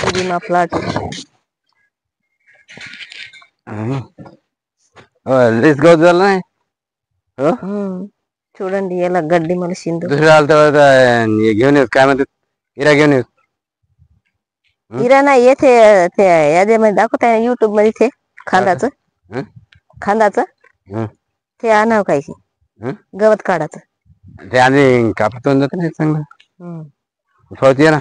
ఇది మా ప్లాట్. తీసుకొచ్చాలనే చూడండి ఎలా गड्डी मलसिंदो. दुसऱ्या घेऊन येऊ काय म्हणतात हिरा घेऊन येऊ. हिरा नाही येथे याच्यामध्ये दाखवता युट्यूब मध्ये ते खांदाचं ते आणावं काय गवत काढायचं ते आणि कापतून जात नाही चांगलं होती ना.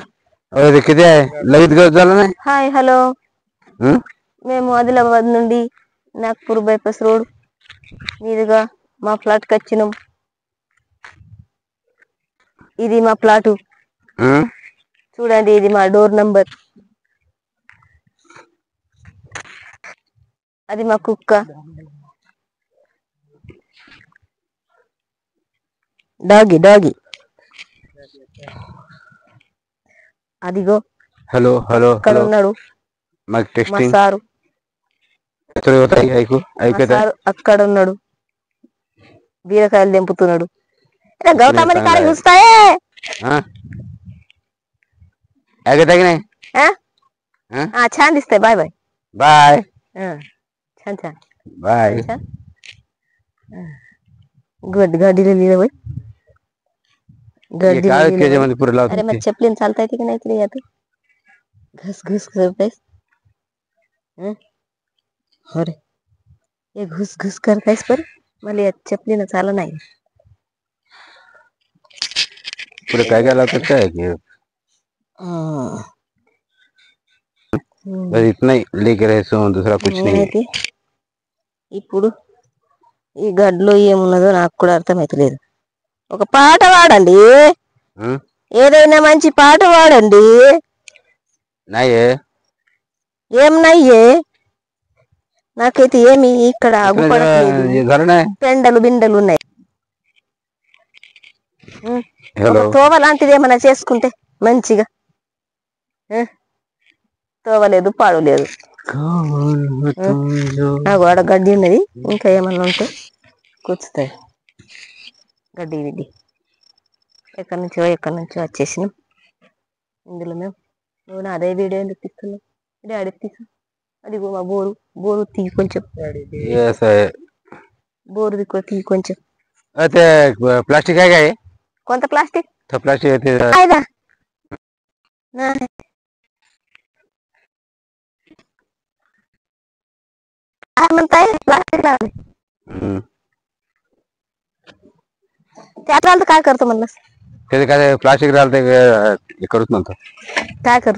అది కిదే లైట్ గా జాలనే. హాయ్ హలో మేము ఆదిలాబాద్ నుండి నాగ్పూర్ బైపాస్ రోడ్ మీదుగా మా ఫ్లాట్ కి వచ్చినాం. ఇది మా ప్లాటు చూడండి. ఇది మా డోర్ నంబర్. అది మా కుక్క డాగి డాగి. అదిగో హలో హలో అక్కడ ఉన్నాడు మా సారు. అక్కడ ఉన్నాడు బీరకాయలు దింపుతున్నాడు. గౌతమని కాడ చూస్తాయే छान दिसतंय. बाय बाय बाय छान छान बाय. गाडी लिहिलं बाई गर्दी. अरे मग चपलीन चालता येते की नाही तुला यात घस घुस करतायस. अरे हे घुस घुस करतायस पर मला या चपलीनं चाल नाही. पुढे काय काय लागतं काय की इतना ही लेके रहे सो दूसरा कुछ नहीं. ఇప్పుడు ఈ గడ్లో ఏమున్నదో నాకు కూడా అర్థమైతలేదు. ఒక పాట పాడండి. ఏదైనా మంచి పాట పాడండి. నాయే ఏం నయ్యే నాకైతే ఏమి ఇక్కడ ఆగుపడట్లేదు. పెండలు బిండలు ఉన్నాయి. తోవ లాంటిది ఏమన్నా చేసుకుంటే మంచిగా. తోవలేదు పాడు లేదు. నాకు ఆడ గడ్డి ఉన్నది. ఇంకా ఏమన్నా ఉంటే కూర్చుతాయి. గడ్డి గిడ్డి ఎక్కడి నుంచో వచ్చేసినాం. ఇందులో మేము అదే వీడియో ఎందుకు తీస్తున్నాం. డాడీ తీసు. అది మా బోరు బోరు తీ కొంచెం బోరు దిక్కు తీ కొంచెం. అయితే ప్లాస్టిక్ కొంత ప్లాస్టిక్ ప్లాస్టిక్ म्हणताय प्लास्टिक लावले त्यात काय करतो म्हणलं. ते काय प्लास्टिक राहते करूच नव्हतं. काय कर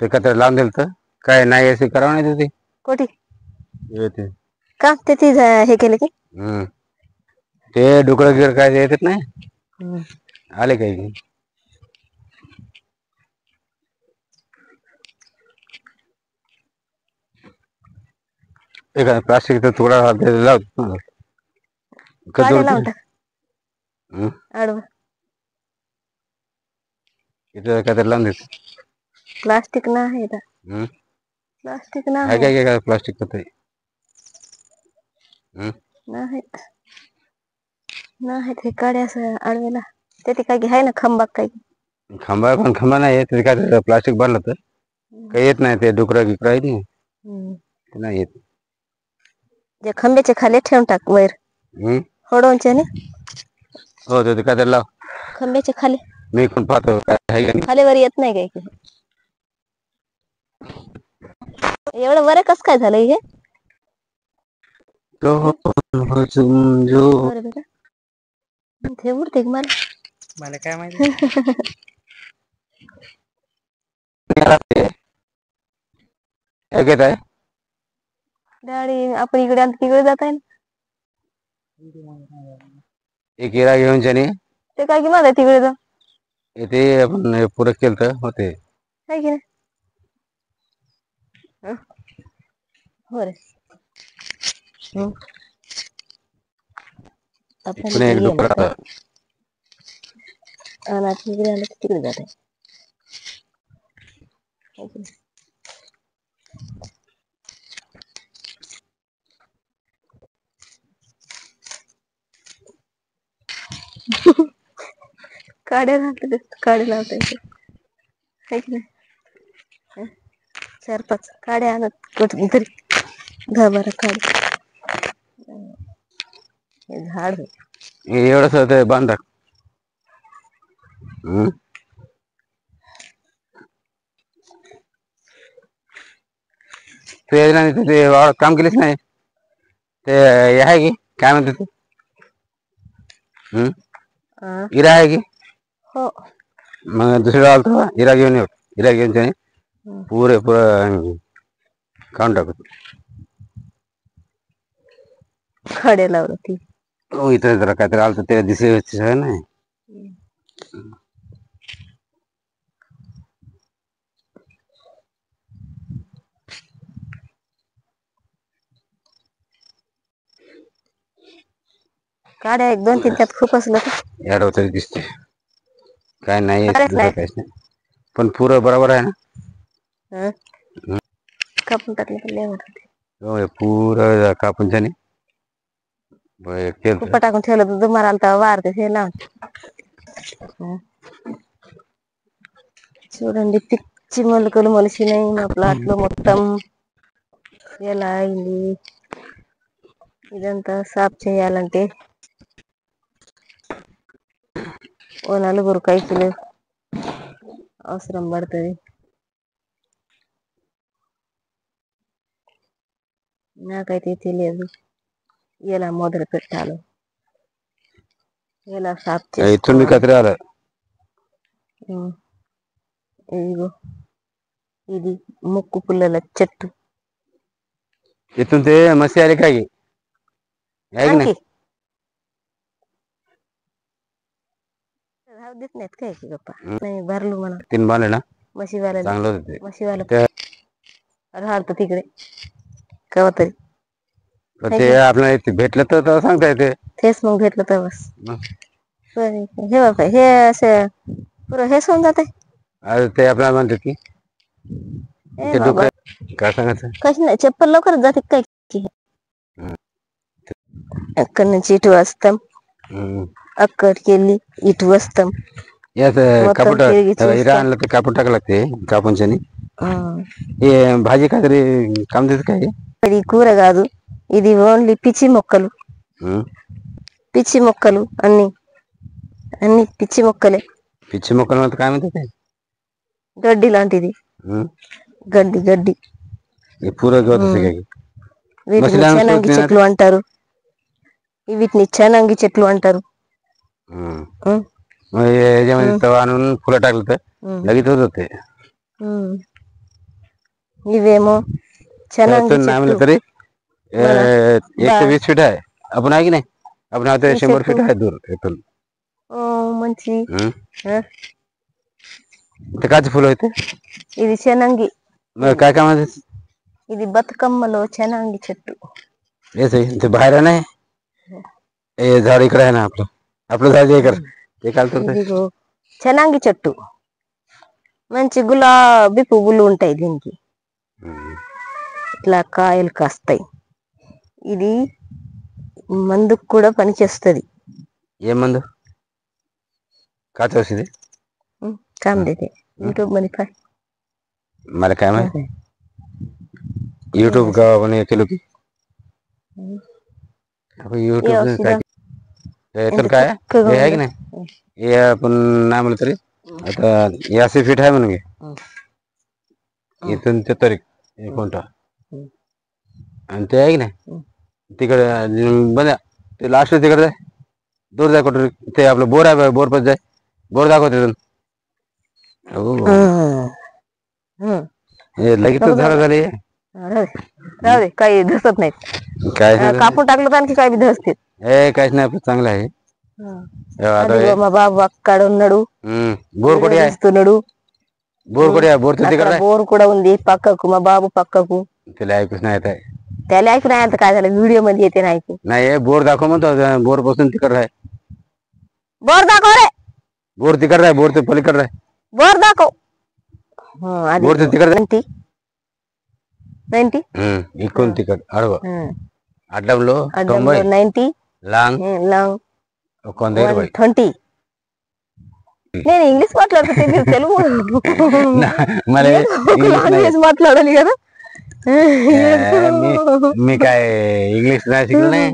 ते कतर लावून दिलं तर काय नाही असे करावं नाही ते कोठी का ते ती हे केले की ते डुकरं गिर काय येतात नाही आले काय की एखादा प्लास्टिकचा तुकडा लावतो इथं काय लावून देत. प्लास्टिक नाही प्लास्टिक नाही काय प्लास्टिक नाही नाही ते काढे असं आडवेला ते काय आहे ना खंबा काय खंबा पण खंबा नाही येत. काय प्लास्टिक भरलं तर काही येत नाही. ते डुकरं गिकरं आहेत नाही येत. जे खंब्याचे खाली ठेवून टाक वैर होडोंचे हो ते काय लाव खंब्याचे खाली. मी पण पाहतो खाली वर येत नाही काय एवढं वर कस काय झालं हे. ते उडते मला काय माहिती. डॅडी आपण इकडे तिकडे जात आहे. एक हिरा घेऊन जाणे ते काय की माझा तिकडे जा ते आपण पुरं केलं तर होते काय की हो रे. आपण तिकडे आलं तिकडे जात आहे. काढे लावता काढे लावता है की नाही 4-5 काड्या आणत कुठून तरी 10-12 काड्या हे झाड एवढंच होतं बांध टाक. तू यायला नाही ते वावरात काम केलीच नाही ते हे आहे की काय म्हणते ते इरा आहे की हो मग दुसरीला आलतो इरा घेऊन येऊ इरा घेऊन त्याने पुरे काढून टाकतो खडे लावलं ती हो इथं जरा काहीतरी आलं ते दिसे नाही काड्या 1-2-3 त्यात खूप असलं तर याडव तरी दिसते काय नाही काढायच दुसरं नाही काहीच नाही पण पुरं बरोबर आहे ना कापून टाकलं तर लय मोठं पुरं कापून त्याने कुप्पा टाकून ठेवलं तर दुमार आला तर वारते हे लावून చూడండి పిచ్చి మొలకలు మొలిసినాయి మా ప్లాట్ లో మొత్తం ఎలా అయింది ఇదంతా సాఫ్ చేయాలంటే ఓ 4 కైకులు అవసరం పడుతుంది నాకైతే తెలియదు ఎలా మొదలు పెట్టాలో ఎలా సాఫ్ చేసుకోవాలి ఇదిగో ఇది ముక్కు పుల్లల చెట్టు इथून ते मसी आले काय आहे की नाही देत नाहीत काय की गप्पा नाही भरलो म्हणा 3 बांधले ना म्हशीवाला चांगलं होतं ते म्हशीवाला राहतो तिकडे कवा तरी ते आपल्याला भेटलं तर सांगता येते तेच मग भेटलं तर बस हे बाबा हे असं पुरं हेच होऊन जाते अरे ते आपल्याला म्हणतात की ते डोकं काय सांगायचं कशी नाही चप्पल लवकरच जाते काय అక్కడి నుంచి ఇటు వస్తాం అక్కడికి వెళ్ళి ఇటు వస్తాం कापून इरा आणलं तर कापून टाकावं लागते कापूनच्यानी हे भाजी काहीतरी काम देत काय ఇది కూర కాదు ఇది ఓన్లీ పిచ్చి మొక్కలు అన్ని పిచ్చి మొక్కలే పిచ్చి మొక్కలు అంటే काय म्हणते గడ్డి లాంటిది గడ్డి पूरं गवत వీటిని చెనంగి చెట్లు అంటారు వీటిని చెనంగి చెట్లు అంటారు याच्यामध्ये तवा आणून फुलं टाकलं तर लगेच होत होते ఇవేమో చెనంగి नाही म्हणलं చెట్లు तरी 120 फीट आहे आपण आहे की नाही आपण आता 100 फीट आहे दूर इथून మంచి ते काचे फुलं होते ఇది చెనంగి काय कामाचे ఇది బతుకమ్మలో చెనంగి చెట్టు ते बाहेर नाही हे झाड इकडे आहे ना आपलं झाड ते ఇదిగో చెనంగి చెట్టు మంచి గులాబీ పువ్వులు ఉంటాయి దీనికి ఇట్లా కాయలు కాస్తాయి ఇది మందుకు కూడా పనిచేస్తుంది ఏ మందు కాచ काम देते यूट्यूब मध्ये पाय मला काय माहिती यूट्यूब का आपण केलो की यूट्यूब काय हे आहे की नाही हे आपण नाही म्हणलं तरी आता 80 फीट आहे म्हणून इथून ते तारीख कोणता आणि ते आहे की नाही तिकडे बघा ते लास्ट तिकडे जाय दूर जाय कुठे ते आपलं बोर आहे बोर पण जाय बोर दाखवते लगेच झालं झाले राहू दे काही धसत नाहीत काय कापून टाकलं तर आणखी काय बी धसते काहीच नाही आपलं चांगलं आहे బాబు అక్కడ ఉన్నాడు బోర్ కొడి ఇస్తున్నాడు బోర్ బోర్ కూడా ఉంది పక్కకు మా బాబు పక్కకు त्याला ऐकूच नाही येत आहे त्याला ऐकू नाही आता काय झालं व्हिडिओ मध्ये येते नाही ऐकू नाही बोर दाखव म्हणतो बोर पासून तिकडे आहे बोर दाखव रे बोर तिकडे आहे बोर ते पलीकडे आहे बोर दाखव बोर ते तिकडे 90 इकडून तिकड अडवं అడ్డంలో 90 లాంగ్ లాంగ్ 120 20 నేను ఇంగ్లీష్ మాట్లాడుతుంటే మీరు తెలుగు మరి లాంగ్వేజ్ మాట్లాడాలి కదా. मी काय इंग्लिश नाही शिकलं नाही.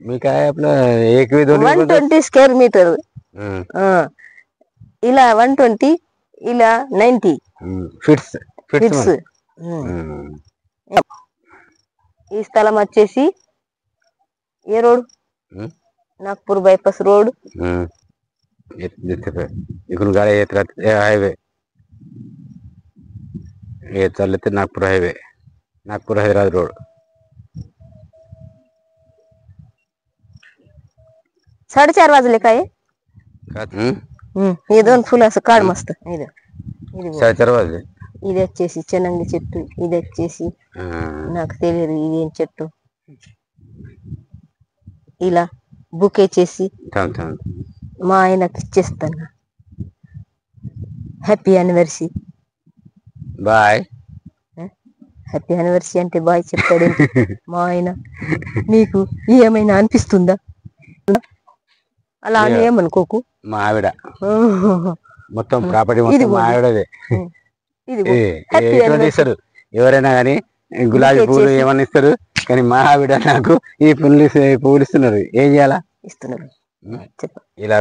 मी काय आपलं 120 स्क्वेअर मीटर ఇలా 120 ఇలా 90 ఫిట్స్. ఈ స్థలం వచ్చేసి ఏ రోడ్? Nagpur bypass road. इकडून गाड्या येत राहतात. हायवे हे चालले ते नागपूर हायवे, नागपूर हैदराबाद रोड. 4:30 वाजले काय? हे दोन फुलं असं काढ मस्त. ఇది 4:30 వాజే. ఇది వచ్చేసి చెనంగి చెట్టు, ఇది వచ్చేసి నాకు తెలియదు ఇదేం చెట్టు. ఇలా బుకే చేసి మా ఆయనకి ఇచ్చేస్తాను. Happy anniversary. Bye. Happy anniversary అంటే బాయ్ చెప్తాడు మా ఆయన. నీకు ఏమైనా అనిపిస్తుందా? అలా అని ఏమనుకోకు. మా ఆవిడ మొత్తం ప్రాపర్టీ మొత్తం మా ఆవిడదే. ఎటువంటి ఇస్తారు ఎవరైనా కానీ, గులాబీ పువ్వులు ఏమన్నా ఇస్తారు కానీ మా ఆవిడ నాకు ఈ పువ్వులు ఇస్తున్నారు. ఏం చేయాలా? ఇస్తున్నారు. ఇలా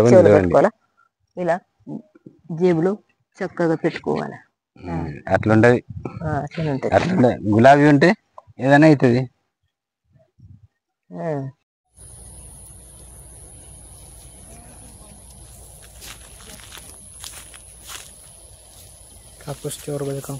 ఇలా జేబులో చక్కగా పెట్టుకోవాలా. అట్లుంటది. గులాబీ ఉంటే ఏదైనా అవుతుంది. कापूस चोर बजका